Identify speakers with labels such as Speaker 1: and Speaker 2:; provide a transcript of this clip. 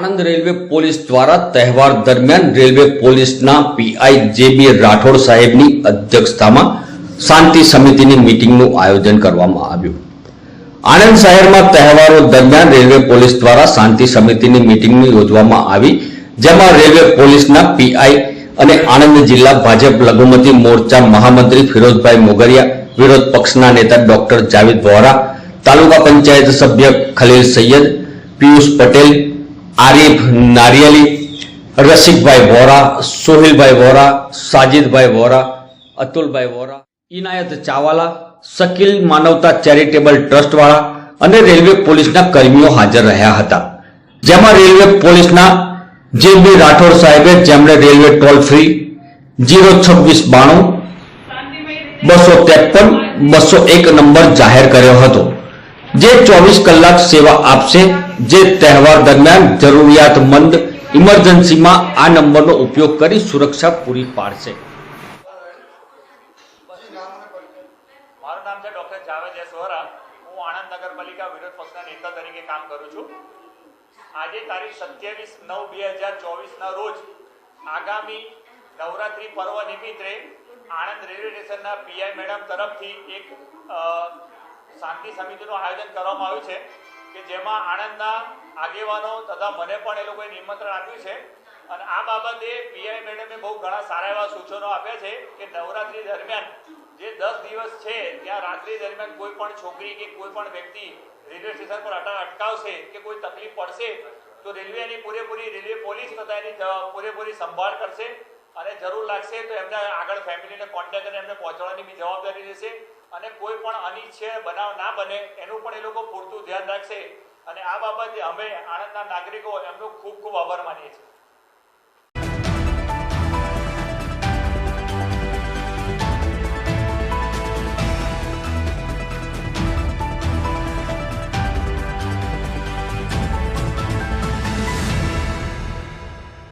Speaker 1: Anand railway police દ્વારા તહેવાર દરમિયાન રેલવે પોલીસના પીઆઈ જે.બી. રાઠોડ સાહેબની અધ્યક્ષતામાં શાંતિ સમિતિની મીટિંગનું આયોજન કરવામાં આવ્યું। આણંદ શહેરમાં તહેવારો દરમિયાન રેલવે પોલીસ દ્વારા શાંતિ સમિતિની મીટિંગ યોજવામાં આવી, જેમાં રેલવે પોલીસના પીઆઈ અને આણંદ જિલ્લા ભાજપ લઘુમતી મોરચા મહામંત્રી ફિરોઝભાઈ મોગરિયા, વિરોધ પક્ષના નેતા ડોક્ટર જાવેદ વોરા, તાલુકા પંચાયત સભ્ય ખલીલ સૈયદ, પિયુષ પટેલ, આરીફ નારિયલી, રસિકભાઈ વોરા, સોહિલભાઈ વોરા, સાजिदભાઈ વોરા, અતુલભાઈ વોરા, ઇનાયત ચાવાલા, શકીલ માનવતા ચેરિટેબલ ટ્રસ્ટ વાળા અને રેલવે પોલીસના કર્મીઓ હાજર રહ્યા હતા। જેમાં રેલવે પોલીસના જે.બી. રાઠોડ સાહેબે જેમણે રેલવે ટોલ ફ્રી 02692 253 201 નંબર જાહેર કર્યો હતો, જે 24 કલાક સેવા આપશે, જે તહેવાર દરમિયાન જરૂરિયાતમંદ ઇમરજન્સીમાં આ નંબરનો ઉપયોગ કરી સુરક્ષા પૂરી પાડશે।
Speaker 2: મારું નામ છે ડોક્ટર જાવેદ વોરા। હું આણંદ નગરપાલિકા વિરોધ પક્ષના નેતા તરીકે કામ કરું છું। આજે તારીખ 27/9/2024 ના રોજ આગામી નવરાત્રી પર્વ નિમિત્તે આણંદ રેલવે સ્ટેશનના પીઆઈ મેડમ તરફથી એક શાંતિ સમિતિનું આયોજન કરવામાં આવ્યું છે કે જેમાં આણંદના આગેવાનો તથા મને પણ એ લોકોએ નિમંત્રણ આપ્યું છે અને આ બાબતે પીઆઈ મેડમે બહુ ઘણા સારા એવા સૂચનો આપ્યા છે કે નવરાત્રી દરમિયાન જે 10 દિવસ છે ત્યાં રાત્રિ દરમિયાન કોઈ પણ છોકરી કે કોઈ પણ વ્યક્તિ રેલવે સ્ટેશન પર અટકાવશે કે કોઈ તકલીફ પડશે તો રેલવેની પૂરેપૂરી રેલવે પોલીસ તથા એની પૂરેપૂરી સંભાળ કરશે અને જરૂર લાગશે તો એમના આગળ ફેમિલીને કોન્ટેક્ટ કરીને એમને પહોંચાડવાની બી જવાબદારી રહેશે અને કોઈ પણ અનિચ્છનીય બનાવ ના બને એનું પણ એ લોકો પૂરતું ધ્યાન રાખશે અને આ બાબતે અમે આણંદના નાગરિકો એમનો ખૂબ ખૂબ આભાર માનીએ છીએ।